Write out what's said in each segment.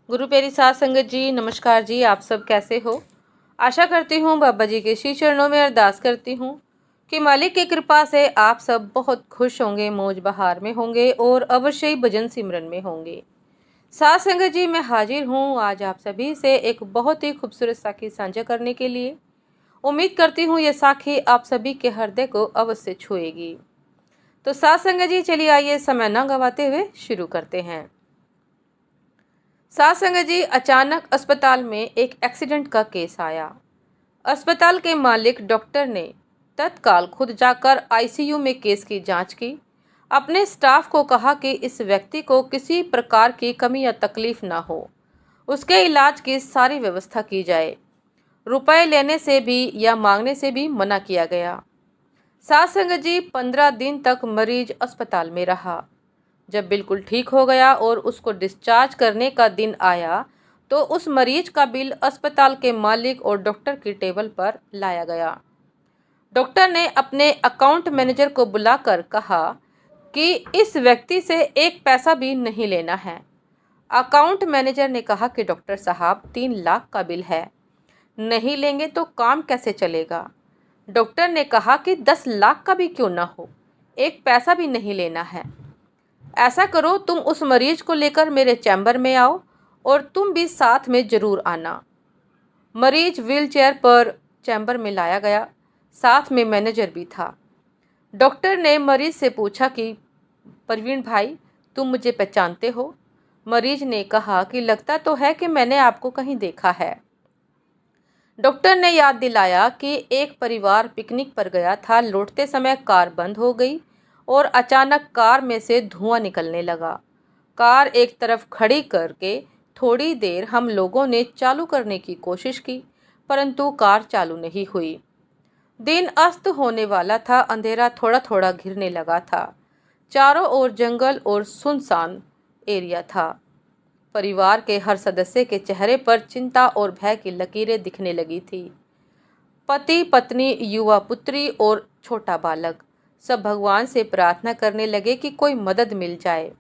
गुरु प्यारी साध संगत जी, नमस्कार जी। आप सब कैसे हो? आशा करती हूँ बाबा जी के श्री चरणों में अरदास करती हूँ कि मालिक की कृपा से आप सब बहुत खुश होंगे, मौज बहार में होंगे और अवश्य ही भजन सिमरन में होंगे। साध संगत जी, मैं हाजिर हूँ आज आप सभी से एक बहुत ही खूबसूरत साखी साझा करने के लिए। उम्मीद करती हूँ ये साखी आप सभी के हृदय को अवश्य छुएगी। तो साध संगत जी, चलिए आइए समय न गवाते हुए शुरू करते हैं। साध संगत जी, अचानक अस्पताल में एक एक्सीडेंट का केस आया। अस्पताल के मालिक डॉक्टर ने तत्काल खुद जाकर आईसीयू में केस की जांच की। अपने स्टाफ को कहा कि इस व्यक्ति को किसी प्रकार की कमी या तकलीफ ना हो, उसके इलाज की सारी व्यवस्था की जाए। रुपए लेने से भी या मांगने से भी मना किया गया। साध संगत जी, 15 दिन तक मरीज अस्पताल में रहा। जब बिल्कुल ठीक हो गया और उसको डिस्चार्ज करने का दिन आया तो उस मरीज का बिल अस्पताल के मालिक और डॉक्टर की टेबल पर लाया गया। डॉक्टर ने अपने अकाउंट मैनेजर को बुलाकर कहा कि इस व्यक्ति से एक पैसा भी नहीं लेना है। अकाउंट मैनेजर ने कहा कि डॉक्टर साहब, 3 लाख का बिल है, नहीं लेंगे तो काम कैसे चलेगा। डॉक्टर ने कहा कि 10 लाख का भी क्यों ना हो, एक पैसा भी नहीं लेना है। ऐसा करो, तुम उस मरीज को लेकर मेरे चैम्बर में आओ और तुम भी साथ में जरूर आना। मरीज व्हीलचेयर पर चैम्बर में लाया गया, साथ में मैनेजर भी था। डॉक्टर ने मरीज से पूछा कि प्रवीण भाई, तुम मुझे पहचानते हो? मरीज ने कहा कि लगता तो है कि मैंने आपको कहीं देखा है। डॉक्टर ने याद दिलाया कि एक परिवार पिकनिक पर गया था। लौटते समय कार बंद हो गई और अचानक कार में से धुआं निकलने लगा। कार एक तरफ खड़ी करके थोड़ी देर हम लोगों ने चालू करने की कोशिश की, परंतु कार चालू नहीं हुई। दिन अस्त होने वाला था, अंधेरा थोड़ा थोड़ा घिरने लगा था। चारों ओर जंगल और सुनसान एरिया था। परिवार के हर सदस्य के चेहरे पर चिंता और भय की लकीरें दिखने लगी थी। पति, पत्नी, युवा पुत्री और छोटा बालक सब भगवान से प्रार्थना करने लगे कि कोई मदद मिल जाए।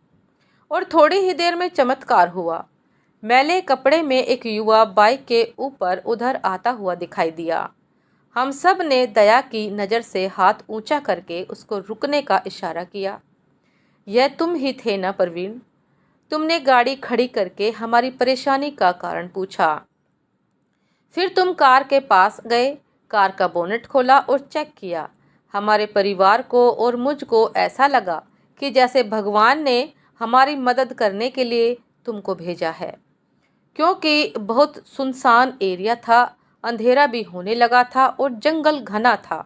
और थोड़ी ही देर में चमत्कार हुआ। मैले कपड़े में एक युवा बाइक के ऊपर उधर आता हुआ दिखाई दिया। हम सब ने दया की नज़र से हाथ ऊंचा करके उसको रुकने का इशारा किया। यह तुम ही थे ना प्रवीण? तुमने गाड़ी खड़ी करके हमारी परेशानी का कारण पूछा। फिर तुम कार के पास गए, कार का बोनेट खोला और चेक किया। हमारे परिवार को और मुझको ऐसा लगा कि जैसे भगवान ने हमारी मदद करने के लिए तुमको भेजा है, क्योंकि बहुत सुनसान एरिया था, अंधेरा भी होने लगा था और जंगल घना था।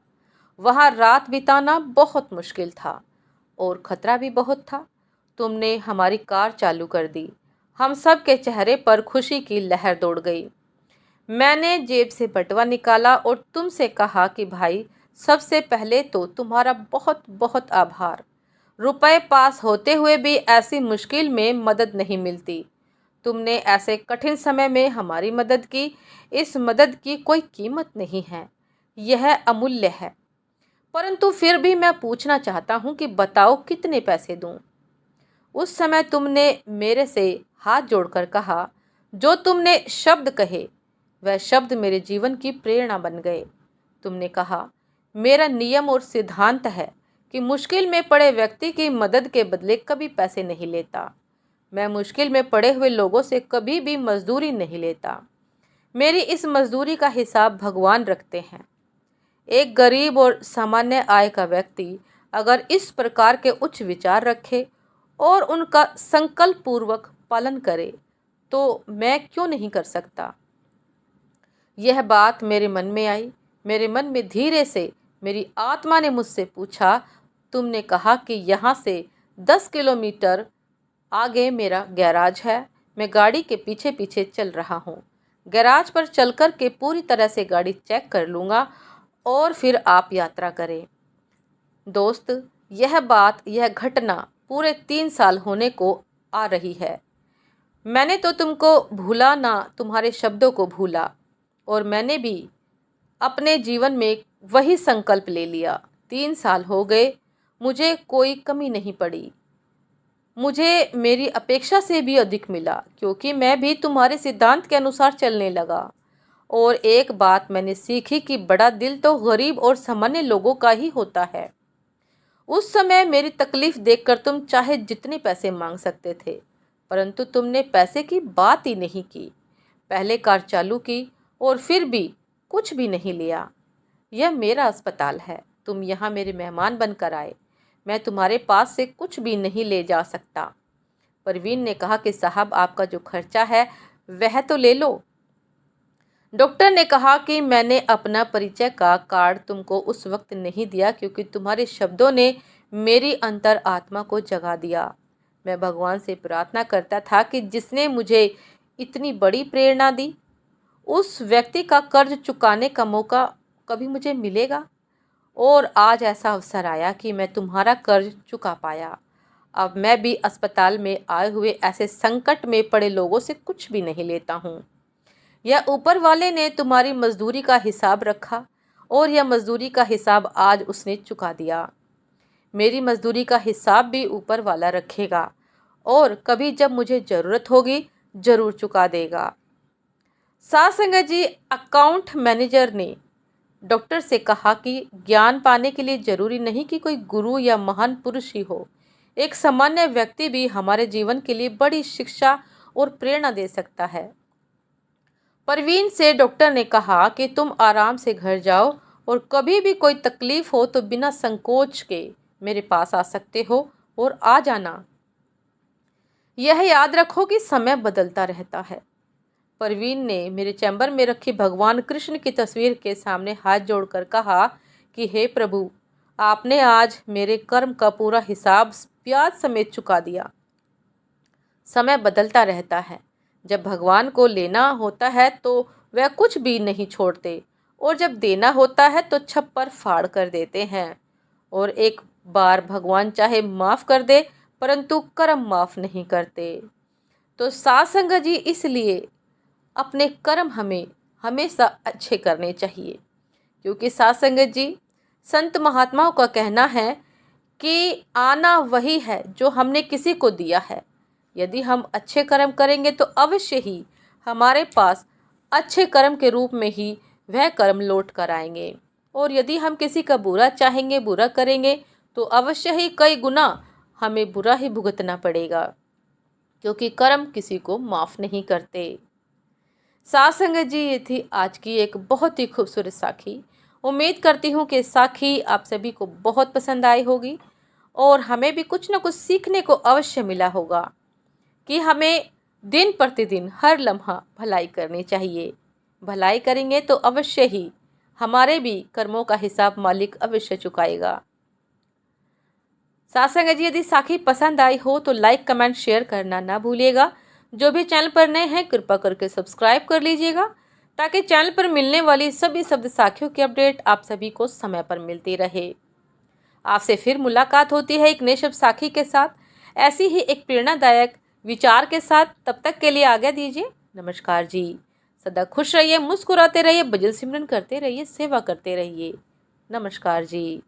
वहाँ रात बिताना बहुत मुश्किल था और खतरा भी बहुत था। तुमने हमारी कार चालू कर दी। हम सब के चेहरे पर खुशी की लहर दौड़ गई। मैंने जेब से बटुआ निकाला और तुमसे कहा कि भाई, सबसे पहले तो तुम्हारा बहुत बहुत आभार। रुपए पास होते हुए भी ऐसी मुश्किल में मदद नहीं मिलती। तुमने ऐसे कठिन समय में हमारी मदद की। इस मदद की कोई कीमत नहीं है, यह अमूल्य है। परंतु फिर भी मैं पूछना चाहता हूँ कि बताओ, कितने पैसे दूँ? उस समय तुमने मेरे से हाथ जोड़कर कहा। जो तुमने शब्द कहे वह शब्द मेरे जीवन की प्रेरणा बन गए। तुमने कहा, मेरा नियम और सिद्धांत है कि मुश्किल में पड़े व्यक्ति की मदद के बदले कभी पैसे नहीं लेता। मैं मुश्किल में पड़े हुए लोगों से कभी भी मजदूरी नहीं लेता। मेरी इस मजदूरी का हिसाब भगवान रखते हैं। एक गरीब और सामान्य आय का व्यक्ति अगर इस प्रकार के उच्च विचार रखे और उनका संकल्प पूर्वक पालन करे तो मैं क्यों नहीं कर सकता। यह बात मेरे मन में आई। मेरे मन में धीरे से मेरी आत्मा ने मुझसे पूछा, तुमने कहा कि यहाँ से 10 किलोमीटर आगे मेरा गैराज है। मैं गाड़ी के पीछे पीछे चल रहा हूँ। गैराज पर चलकर के पूरी तरह से गाड़ी चेक कर लूँगा और फिर आप यात्रा करें। दोस्त, यह घटना पूरे 3 साल होने को आ रही है। मैंने तो तुमको भूला ना, तुम्हारे शब्दों को भूला। और मैंने भी अपने जीवन में वही संकल्प ले लिया। 3 साल हो गए, मुझे कोई कमी नहीं पड़ी। मुझे मेरी अपेक्षा से भी अधिक मिला, क्योंकि मैं भी तुम्हारे सिद्धांत के अनुसार चलने लगा। और एक बात मैंने सीखी कि बड़ा दिल तो गरीब और सामान्य लोगों का ही होता है। उस समय मेरी तकलीफ देखकर तुम चाहे जितने पैसे मांग सकते थे, परंतु तुमने पैसे की बात ही नहीं की। पहले कार चालू की और फिर भी कुछ भी नहीं लिया। यह मेरा अस्पताल है, तुम यहाँ मेरे मेहमान बनकर आए, मैं तुम्हारे पास से कुछ भी नहीं ले जा सकता। परवीन ने कहा कि साहब, आपका जो खर्चा है वह तो ले लो। डॉक्टर ने कहा कि मैंने अपना परिचय का कार्ड तुमको उस वक्त नहीं दिया क्योंकि तुम्हारे शब्दों ने मेरी अंतर आत्मा को जगा दिया। मैं भगवान से प्रार्थना करता था कि जिसने मुझे इतनी बड़ी प्रेरणा दी, उस व्यक्ति का कर्ज चुकाने का मौका कभी मुझे मिलेगा। और आज ऐसा अवसर आया कि मैं तुम्हारा कर्ज चुका पाया। अब मैं भी अस्पताल में आए हुए ऐसे संकट में पड़े लोगों से कुछ भी नहीं लेता हूँ। यह ऊपर वाले ने तुम्हारी मजदूरी का हिसाब रखा और यह मजदूरी का हिसाब आज उसने चुका दिया। मेरी मजदूरी का हिसाब भी ऊपर वाला रखेगा और कभी जब मुझे ज़रूरत होगी ज़रूर चुका देगा। साथ संगत जी, अकाउंट मैनेजर ने डॉक्टर से कहा कि ज्ञान पाने के लिए जरूरी नहीं कि कोई गुरु या महान पुरुष ही हो। एक सामान्य व्यक्ति भी हमारे जीवन के लिए बड़ी शिक्षा और प्रेरणा दे सकता है। परवीन से डॉक्टर ने कहा कि तुम आराम से घर जाओ और कभी भी कोई तकलीफ हो तो बिना संकोच के मेरे पास आ सकते हो और आ जाना। यह याद रखो कि समय बदलता रहता है। परवीन ने मेरे चैम्बर में रखी भगवान कृष्ण की तस्वीर के सामने हाथ जोड़कर कहा कि हे प्रभु, आपने आज मेरे कर्म का पूरा हिसाब ब्याज समेत चुका दिया। समय बदलता रहता है। जब भगवान को लेना होता है तो वह कुछ भी नहीं छोड़ते, और जब देना होता है तो छप्पर फाड़ कर देते हैं। और एक बार भगवान चाहे माफ़ कर दे, परंतु कर्म माफ़ नहीं करते। तो साथ संगत जी, इसलिए अपने कर्म हमें हमेशा अच्छे करने चाहिए, क्योंकि साथ संगत जी, संत महात्माओं का कहना है कि आना वही है जो हमने किसी को दिया है। यदि हम अच्छे कर्म करेंगे तो अवश्य ही हमारे पास अच्छे कर्म के रूप में ही वह कर्म लौट कर आएंगे। और यदि हम किसी का बुरा चाहेंगे, बुरा करेंगे, तो अवश्य ही कई गुना हमें बुरा ही भुगतना पड़ेगा, क्योंकि कर्म किसी को माफ़ नहीं करते। साथ संगत जी, ये थी आज की एक बहुत ही खूबसूरत साखी। उम्मीद करती हूँ कि साखी आप सभी को बहुत पसंद आई होगी और हमें भी कुछ न कुछ सीखने को अवश्य मिला होगा कि हमें दिन प्रतिदिन हर लम्हा भलाई करनी चाहिए। भलाई करेंगे तो अवश्य ही हमारे भी कर्मों का हिसाब मालिक अवश्य चुकाएगा। साथ संगत जी, यदि साखी पसंद आई हो तो लाइक, कमेंट, शेयर करना ना भूलिएगा। जो भी चैनल पर नए हैं कृपा करके सब्सक्राइब कर लीजिएगा, ताकि चैनल पर मिलने वाली सभी शब्द साखियों की अपडेट आप सभी को समय पर मिलती रहे। आपसे फिर मुलाकात होती है एक नए शब्द साखी के साथ, ऐसी ही एक प्रेरणादायक विचार के साथ। तब तक के लिए आज्ञा दीजिए। नमस्कार जी। सदा खुश रहिए, मुस्कुराते रहिए, भजन सिमरन करते रहिए, सेवा करते रहिए। नमस्कार जी।